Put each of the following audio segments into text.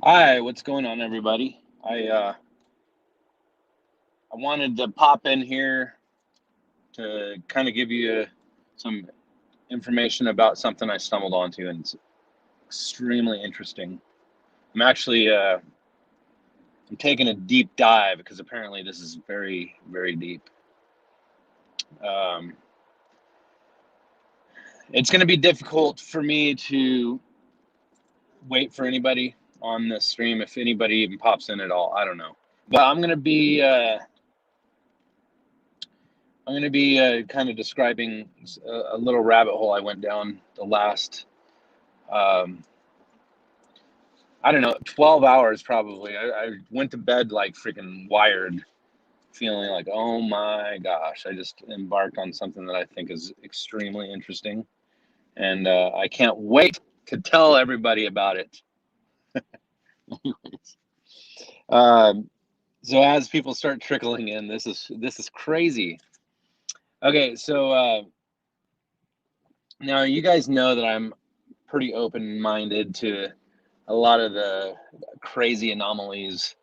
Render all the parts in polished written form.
Hi, what's going on, everybody? I wanted to pop in here to kind of give you some information about something I stumbled onto, and it's extremely interesting. I'm actually I'm taking a deep dive because apparently this is very, very deep. Um, it's going to be difficult for me to wait for anybody on this stream if anybody even pops in at all. I don't know, but I'm going to be kind of describing a little rabbit hole I went down the last, um, I don't know, 12 hours probably. I went to bed like freaking wired, feeling like, oh my gosh, I just embarked on something that I think is extremely interesting. And I can't wait to tell everybody about it. Anyways, um, so as people start trickling in, this is crazy. Okay, so now you guys know that I'm pretty open-minded to a lot of the crazy anomalies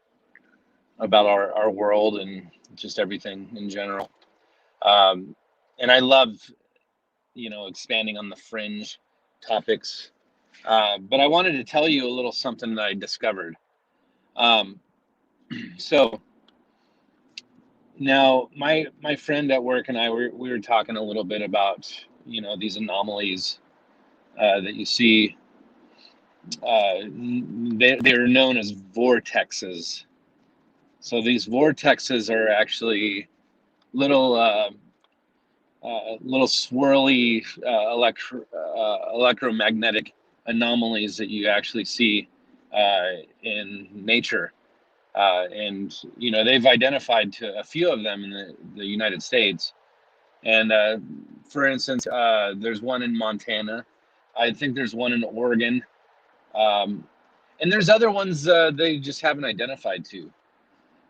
about our world and just everything in general. Um, and I love, expanding on the fringe topics. But I wanted to tell you a little something that I discovered. Um, so now my friend at work and we were talking a little bit about, these anomalies that you see. They're known as vortexes. So these vortexes are actually little little swirly electromagnetic anomalies that you actually see in nature. And they've identified to a few of them in the United States. And for instance, there's one in Montana. I think there's one in Oregon. Um, and there's other ones they just haven't identified to.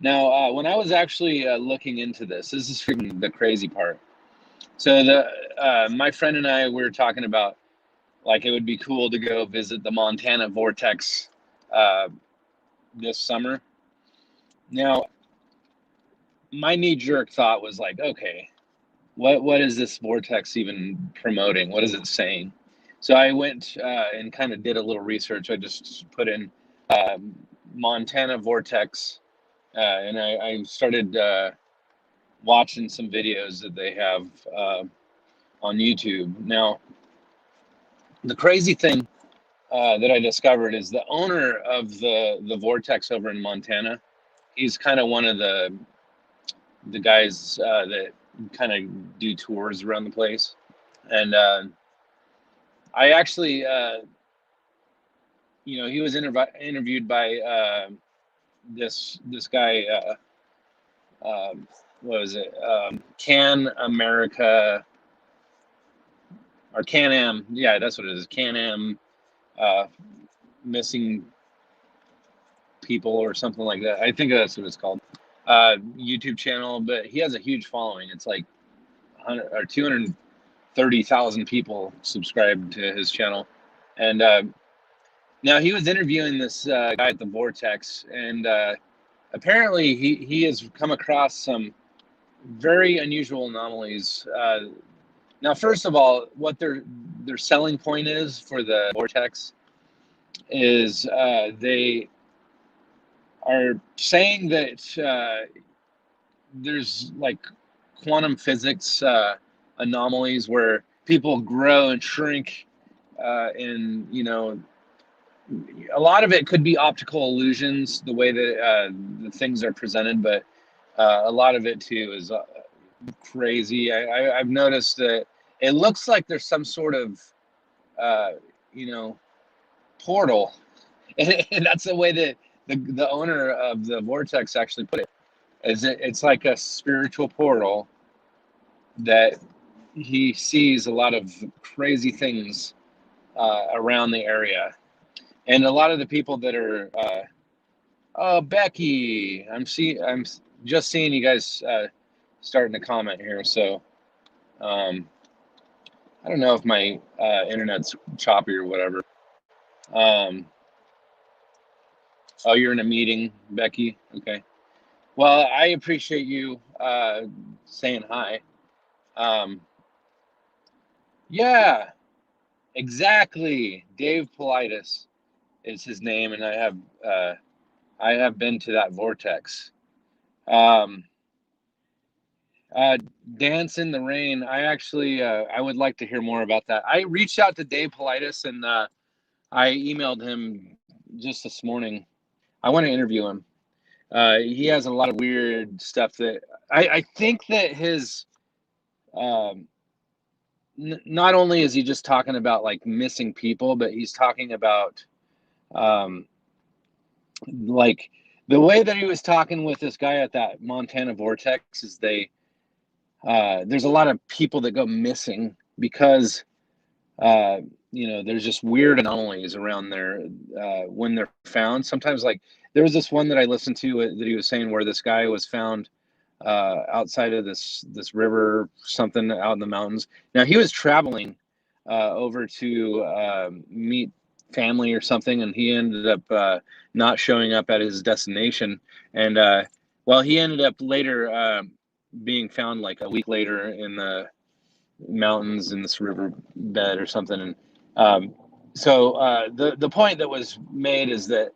Now, when I was actually looking into this is freaking the crazy part. So my friend and I we were talking about like it would be cool to go visit the Montana vortex uh, this summer. Now, my knee-jerk thought was like, okay, what is this vortex even promoting? What is it saying? So I went and kind of did a little research. I just put in um, Montana vortex, and I started watching some videos that they have on YouTube. Now, the crazy thing that I discovered is the owner of the vortex over in Montana. He's kind of one of the guys that kind of do tours around the place, and I actually, he was interviewed by this guy. What was it? Can America or Can Am? Yeah, that's what it is. Can Am uh, missing people or something like that. I think that's what it's called. YouTube channel, but he has a huge following. It's like 100 or 230,000 people subscribe to his channel. And now he was interviewing this guy at the Vortex, and apparently he has come across some very unusual anomalies. Now, first of all, what their selling point is for the Vortex is they are saying that there's like quantum physics anomalies where people grow and shrink, and a lot of it could be optical illusions, the way that the things are presented, but a lot of it too is crazy. I've noticed that it looks like there's some sort of uh, you know portal, and that's the way that the owner of the Vortex actually put it. It's like a spiritual portal that he sees a lot of crazy things around the area, and a lot of the people that are oh, Becky, I'm just seeing you guys starting to comment here. So um, I don't know if my internet's choppy or whatever. Um, Oh, you're in a meeting, Becky? Okay. Well, I appreciate you saying hi. Um, yeah, exactly. Dave Politis is his name, and I have been to that vortex. Um, uh, Dance in the Rain. I actually I would like to hear more about that. I reached out to Dave Politis, and I emailed him just this morning. I want to interview him. He has a lot of weird stuff that I think that his um, not only is he just talking about like missing people, but he's talking about um, like the way that he was talking with this guy at that Montana vortex is there's a lot of people that go missing because uh, there's just weird anomalies around there when they're found. Sometimes, like there was this one that I listened to that he was saying where this guy was found outside of this river, something out in the mountains. Now he was traveling over to meet family or something, and he ended up not showing up at his destination. And well, he ended up later being found like a week later in the mountains in this river bed or something. And so the point that was made is that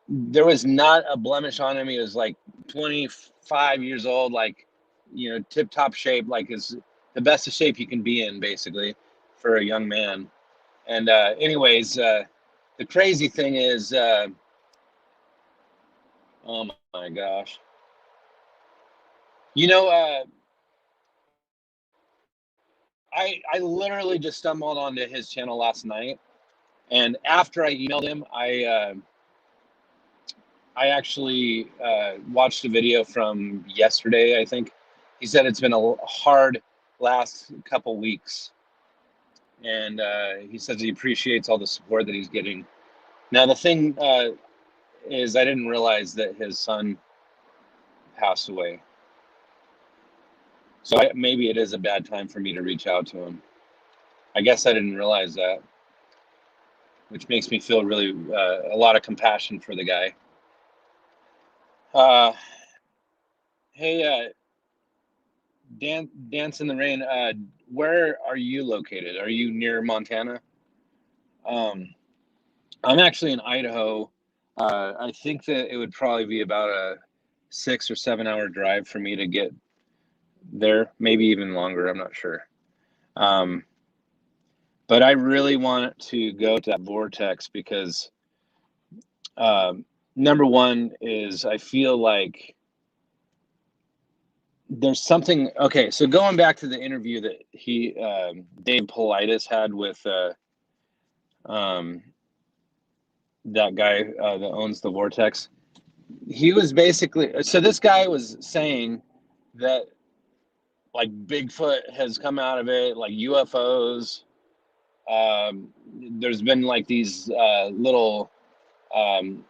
there was not a blemish on him. He was like 25 years old, like tip top shape, like is the best of shape he can be in, basically, for a young man. And anyways, the crazy thing is, oh my gosh, you know, I literally just stumbled onto his channel last night, and after I emailed him, I actually watched a video from yesterday, I think. He said it's been a hard last couple weeks, and he says he appreciates all the support that he's getting. Now, the thing is, I didn't realize that his son passed away. So maybe it is a bad time for me to reach out to him. I guess I didn't realize that, which makes me feel really a lot of compassion for the guy. Hey, Dance in the Rain. Where are you located? Are you near Montana? Um, I'm actually in Idaho. I think that it would probably be about a 6 or 7 hour drive for me to get there, maybe even longer. I'm not sure. But I really want to go to that vortex because number one is I feel like there's something. Okay, so going back to the interview that Dave Politis had with that guy that owns the vortex. He was basically, so this guy was saying that like Bigfoot has come out of it, like UFOs. There's been like these little um,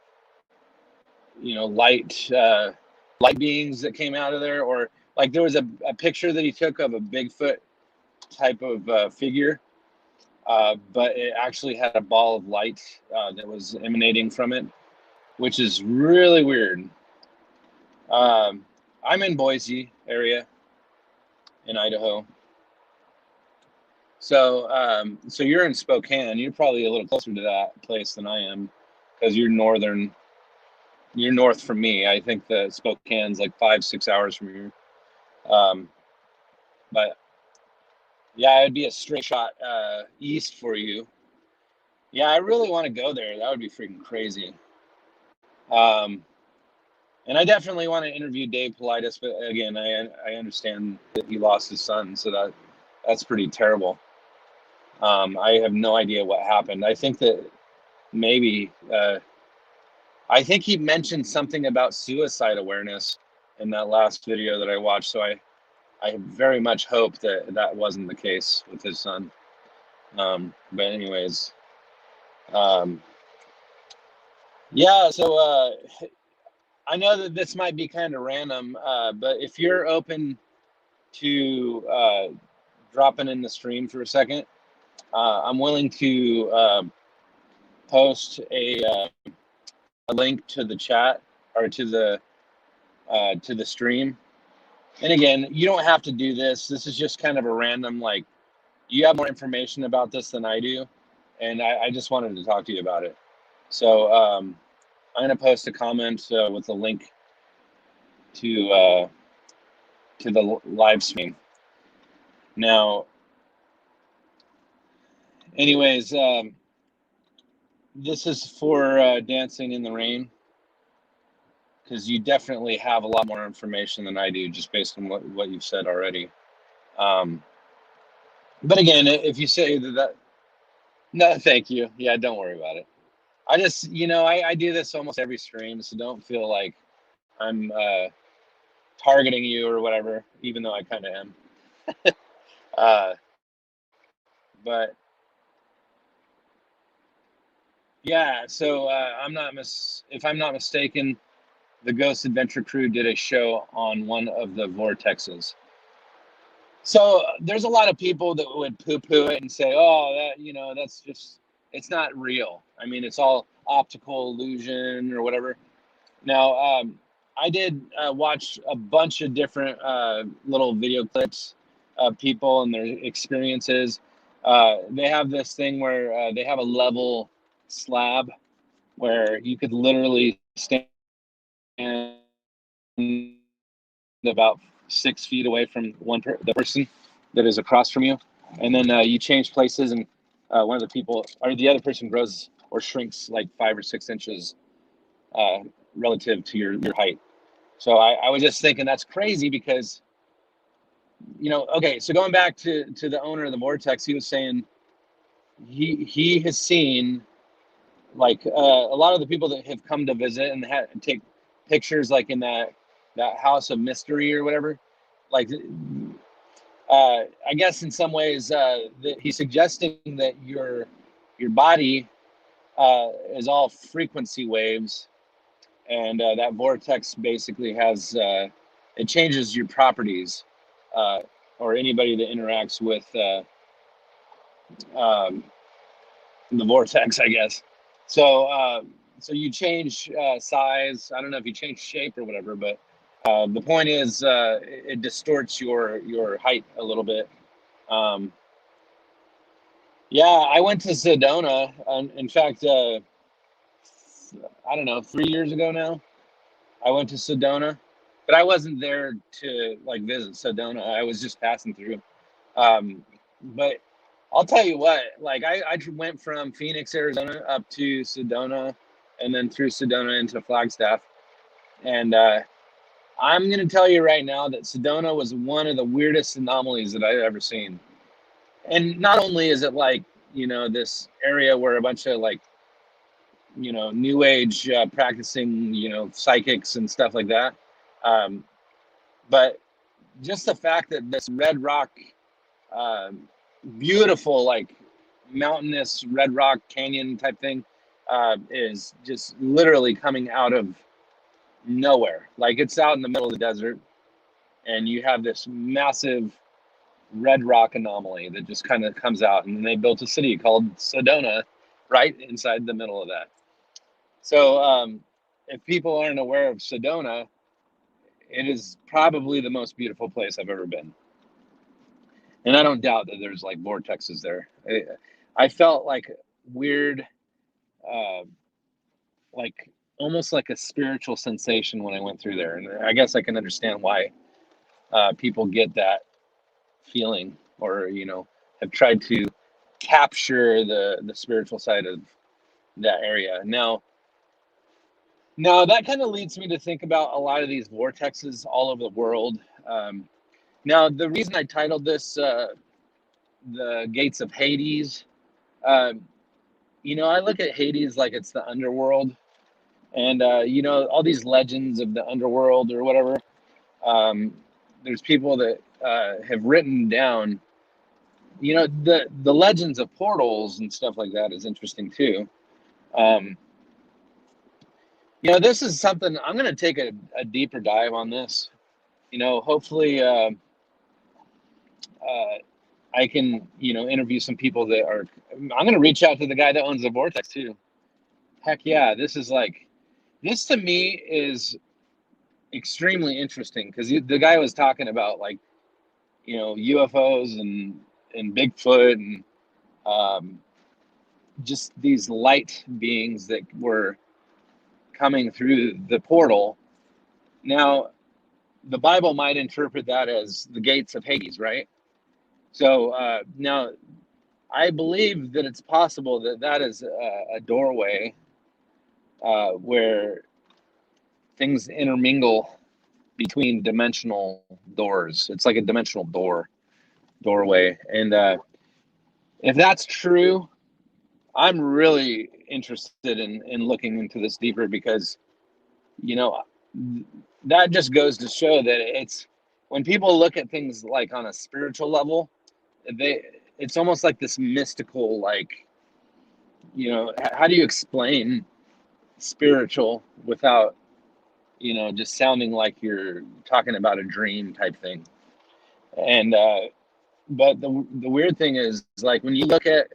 light beings that came out of there, or like there was a picture that he took of a Bigfoot type of figure, but it actually had a ball of light that was emanating from it, which is really weird. I'm in Boise area in Idaho. So you're in Spokane. You're probably a little closer to that place than I am because you're northern. You're north from me. I think that Spokane's like 5, 6 hours from here. Um, but yeah, it'd be a straight shot east for you. Yeah, I really want to go there. That would be freaking crazy. Um, and I definitely want to interview Dave Politis, but again, I understand that he lost his son, so that's pretty terrible. I have no idea what happened. I think that maybe I think he mentioned something about suicide awareness in that last video that I watched. So I very much hope that that wasn't the case with his son. But anyways, um, yeah. So I know that this might be kind of random, but if you're open to dropping in the stream for a second, I'm willing to post link to the chat or to the stream. And again, you don't have to do this. This is just kind of a random, like, you have more information about this than I do, and I just wanted to talk to you about it. So I'm going to post a comment with a link to the live stream. Now, anyways, this is for Dancing in the Rain, because you definitely have a lot more information than I do, just based on what you've said already. But again, if you say that, no, thank you. Yeah, don't worry about it. I just, I do this almost every stream, so don't feel like I'm targeting you or whatever, even though I kind of am. But yeah, so if I'm not mistaken, the Ghost Adventure Crew did a show on one of the vortexes. So there's a lot of people that would poo-poo it and say, oh, that's just, it's not real. I mean, it's all optical illusion or whatever. Now, I did watch a bunch of different little video clips of people and their experiences. They have this thing where they have a level slab where you could literally stand about 6 feet away from the person that is across from you, and then you change places, and one of the people or the other person grows or shrinks like 5 or 6 inches relative to your height. So I was just thinking that's crazy because, okay, so going back to the owner of the vortex, he was saying he has seen, like, a lot of the people that have come to visit and take pictures, like in that house of mystery or whatever, like, I guess in some ways that he's suggesting that your body is all frequency waves, and that vortex basically has it changes your properties, or anybody that interacts with the vortex, I guess. So you change size. I don't know if you change shape or whatever, but the point is it distorts your height a little bit. Yeah, I went to Sedona. In fact, I don't know, 3 years ago now, I went to Sedona, but I wasn't there to like visit Sedona. I was just passing through. But I'll tell you what, like I went from Phoenix, Arizona up to Sedona, and then through Sedona into Flagstaff. And I'm going to tell you right now that Sedona was one of the weirdest anomalies that I've ever seen. And not only is it like, this area where a bunch of like, new age practicing, psychics and stuff like that. But just the fact that this red rock, beautiful, like mountainous red rock canyon type thing, is just literally coming out of nowhere. Like, it's out in the middle of the desert, and you have this massive red rock anomaly that just kind of comes out, and then they built a city called Sedona right inside the middle of that. So if people aren't aware of Sedona, it is probably the most beautiful place I've ever been. And I don't doubt that there's like vortexes there. I felt like weird, like almost like a spiritual sensation when I went through there. And I guess I can understand why people get that feeling, or, have tried to capture the spiritual side of that area. Now that kind of leads me to think about a lot of these vortexes all over the world. Now, the reason I titled this The Gates of Hades, I look at Hades like it's the underworld. And, all these legends of the underworld or whatever, there's people that have written down, the legends of portals and stuff like that is interesting too. This is something I'm going to take a deeper dive on this. Hopefully I can, interview some people that are, I'm going to reach out to the guy that owns the vortex too. Heck yeah. This is like, This to me is extremely interesting because the guy was talking about like, UFOs and Bigfoot and um, just these light beings that were coming through the portal. Now, the Bible might interpret that as the gates of Hades, right? So now I believe that it's possible that that is a doorway where things intermingle between dimensional doors. It's like a dimensional doorway. And if that's true, I'm really interested in looking into this deeper because, you know, that just goes to show that it's when people look at things like on a spiritual level, they it's almost like this mystical, like, how do you explain spiritual without, just sounding like you're talking about a dream type thing. And but the weird thing is like when you look at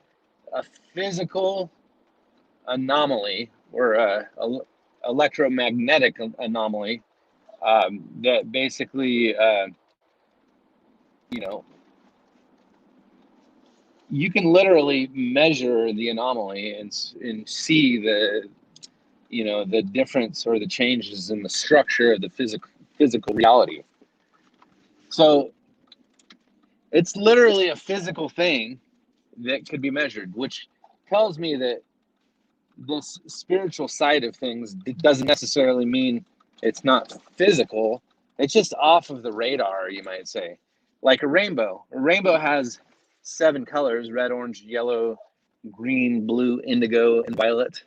a physical anomaly or a electromagnetic anomaly, that basically you know you can literally measure the anomaly and see the difference or the changes in the structure of the physical reality. So it's literally a physical thing that could be measured, which tells me that this spiritual side of things doesn't necessarily mean it's not physical. It's just off of the radar, you might say. Like a rainbow. A rainbow has 7 colors: red, orange, yellow, green, blue, indigo, and violet.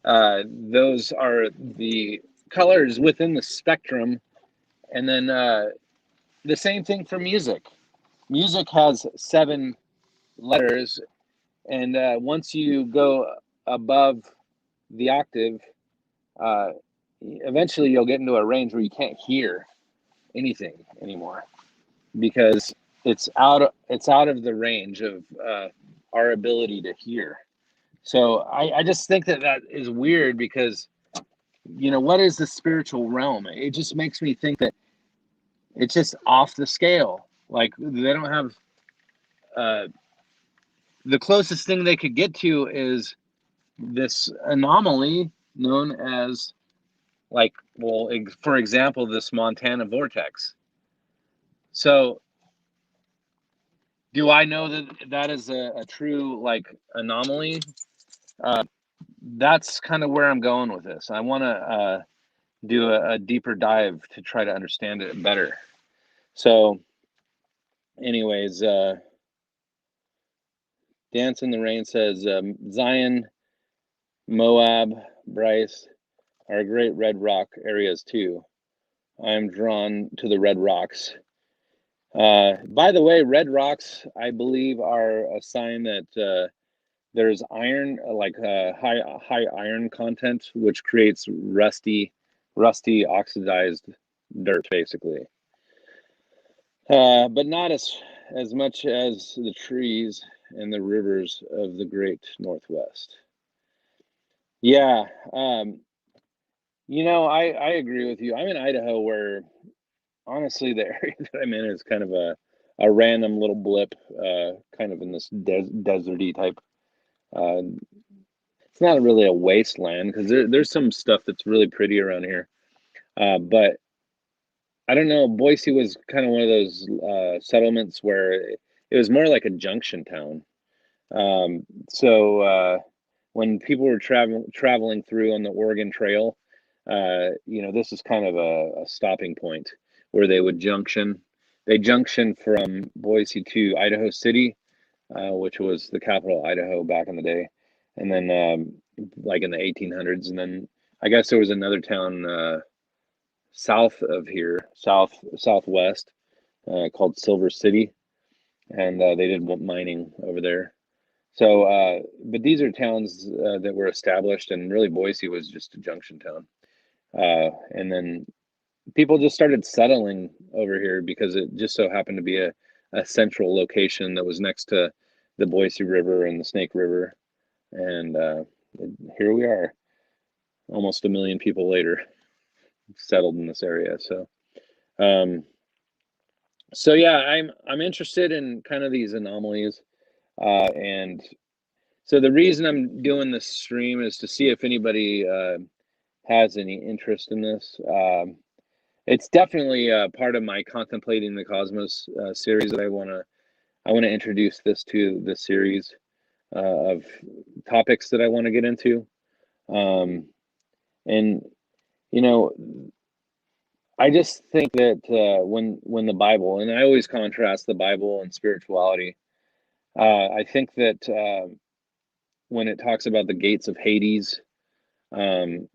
Those are the colors within the spectrum. And then the same thing for music. Music has 7 letters, and once you go above the octave, uh, eventually you'll get into a range where you can't hear anything anymore because it's out of the range of our ability to hear. So I just think that is weird because what is the spiritual realm? It just makes me think that it's just off the scale. Like they don't have uh, the closest thing they could get to is this anomaly known as, like, well, for example, this Montana vortex. So do I know that that is a true, like, anomaly? uh, that's kind of where I'm going with this. I want to do a deeper dive to try to understand it better. So anyways, Dance in the Rain says, Zion, Moab, Bryce are great red rock areas too. I'm drawn to the red rocks. By the way, red rocks, I believe, are a sign that there's iron, like high iron content, which creates rusty oxidized dirt, basically. But not as much as the trees and the rivers of the great Northwest. Yeah, I agree with you. I'm in Idaho, where honestly, the area that I'm in is kind of a random little blip, kind of in this deserty type. Uh, it's not really a wasteland because there's some stuff that's really pretty around here. But I don't know. Boise was kind of one of those settlements where it was more like a junction town. So when people were traveling through on the Oregon Trail, this is kind of a stopping point where they would junction. They junction from Boise to Idaho City, which was the capital of Idaho back in the day, and then like in the 1800s, and then I guess there was another town south of here, southwest, called Silver City, and they did mining over there. So, but these are towns that were established, and really Boise was just a junction town. And then people just started settling over here because it just so happened to be a central location that was next to the Boise River and the Snake River. And here we are. almost 1 million people later settled in this area. Um, so yeah, I'm interested in kind of these anomalies, and so the reason I'm doing this stream is to see if anybody has any interest in this. It's definitely part of my Contemplating the Cosmos series that I want to introduce this to the series of topics that I want to get into. And you know, I just think that when the Bible, and I always contrast the Bible and spirituality, I think that when it talks about the gates of Hades, um,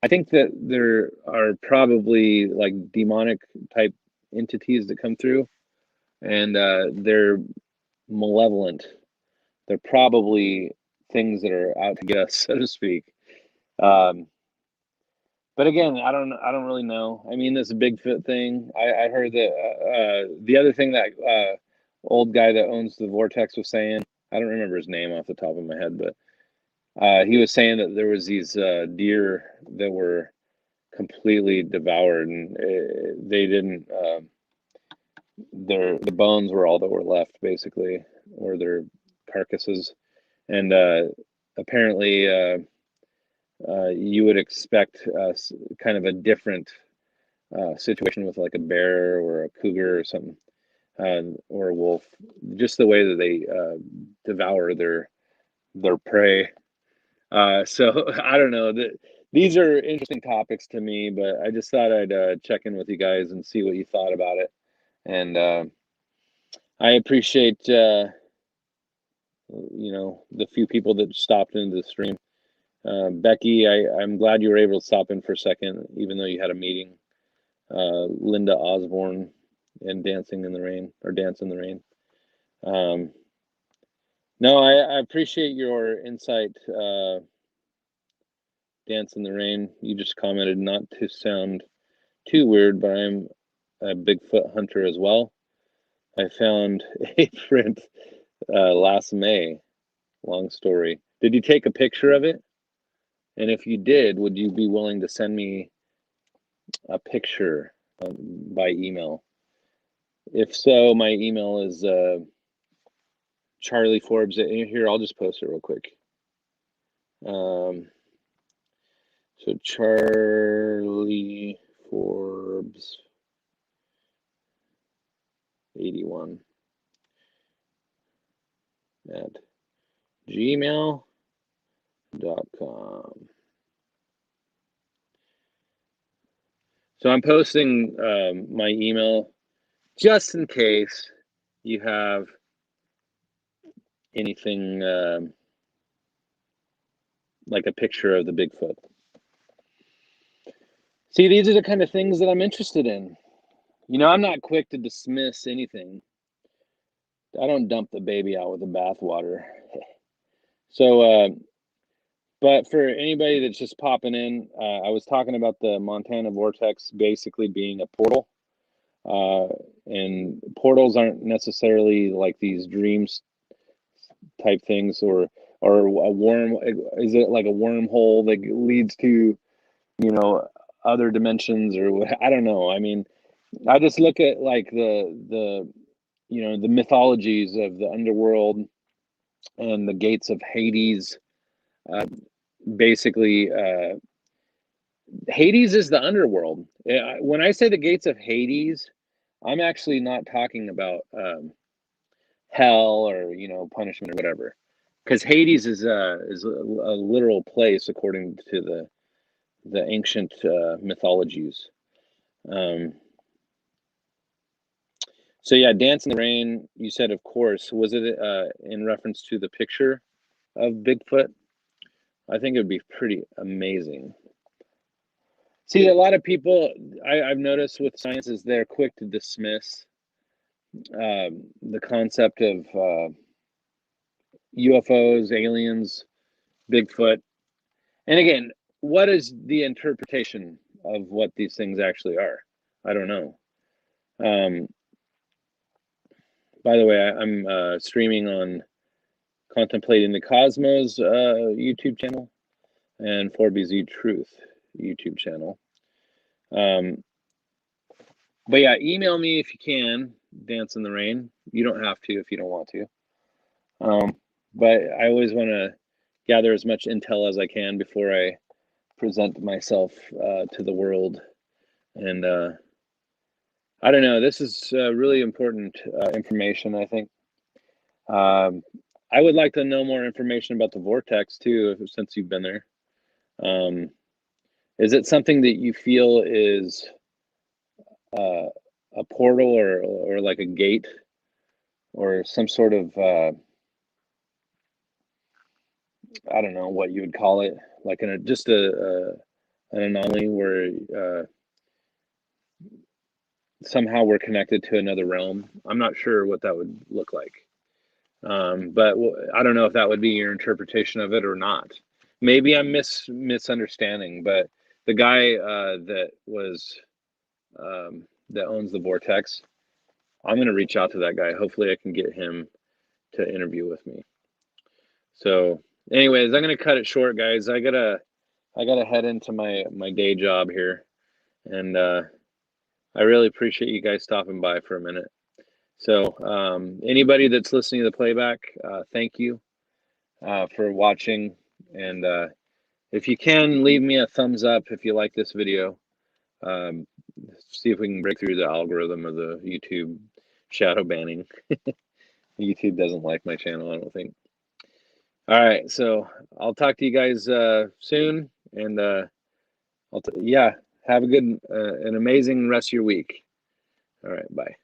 I think that there are probably like demonic type entities that come through, and they're malevolent. They're probably things that are out to get us, so to speak. Um, but again, I don't really know. I mean, this Bigfoot thing. I heard that the other thing that old guy that owns the Vortex was saying. I don't remember his name off the top of my head, but he was saying that there was these deer that were completely devoured, and they didn't. Their bones were all that were left, basically, or their carcasses, and apparently you would expect kind of a different situation with like a bear or a cougar or something, or a wolf, just the way that they devour their prey. So I don't know. These are interesting topics to me, but I just thought I'd check in with you guys and see what you thought about it. And I appreciate the few people that stopped into the stream. Becky, I'm glad you were able to stop in for a second, even though you had a meeting. Linda Osborne and Dancing in the Rain, or Dance in the Rain. No, I appreciate your insight, Dance in the Rain. You just commented, not to sound too weird, but I'm a Bigfoot hunter as well. I found a print last May. Long story. Did you take a picture of it? And if you did, would you be willing to send me a picture by email? If so, my email is Charlie Forbes. Here, I'll just post it real quick. So Charlie Forbes 81 at gmail.com. So I'm posting my email just in case you have anything like a picture of the Bigfoot. See, these are the kind of things that I'm interested in. I'm not quick to dismiss anything. I don't dump the baby out with the bathwater. So, but for anybody that's just popping in, I was talking about the Montana vortex basically being a portal. And portals aren't necessarily like these dreams type things, or a worm. Is it like a wormhole that leads to other dimensions, or what? I don't know. I mean, I just look at like the mythologies of the underworld and the gates of Hades. Basically, Hades is the underworld. When I say the gates of Hades, I'm actually not talking about hell or punishment or whatever, because Hades is a literal place according to the ancient mythologies. So yeah, Dance in the Rain, you said, of course. Was it in reference to the picture of Bigfoot? I think it would be pretty amazing. See, a lot of people I've noticed with science is they're quick to dismiss the concept of UFOs, aliens, Bigfoot. And again, what is the interpretation of what these things actually are? I don't know. By the way, I'm streaming on Contemplating the Cosmos YouTube channel. and 4BZ Truth YouTube channel. But yeah, email me if you can, Dance in the Rain. You don't have to if you don't want to. But I always want to gather as much intel as I can before I present myself to the world. And I don't know, this is really important information, I think. I would like to know more information about the vortex too, since you've been there. Is it something that you feel is a portal or like a gate or some sort of I don't know what you would call it, like just an anomaly where somehow we're connected to another realm? I'm not sure what that would look like, but I don't know if that would be your interpretation of it or not. Maybe I'm misunderstanding, but the guy that owns the vortex, I'm gonna reach out to that guy. Hopefully, I can get him to interview with me. So, anyways, I'm gonna cut it short, guys. I gotta head into my day job here, and I really appreciate you guys stopping by for a minute. So, anybody that's listening to the playback, thank you for watching, and if you can, leave me a thumbs up if you like this video. See if we can break through the algorithm of the YouTube shadow banning. YouTube doesn't like my channel, I don't think. All right, so I'll talk to you guys soon, and yeah, have a good, an amazing rest of your week. All right, bye.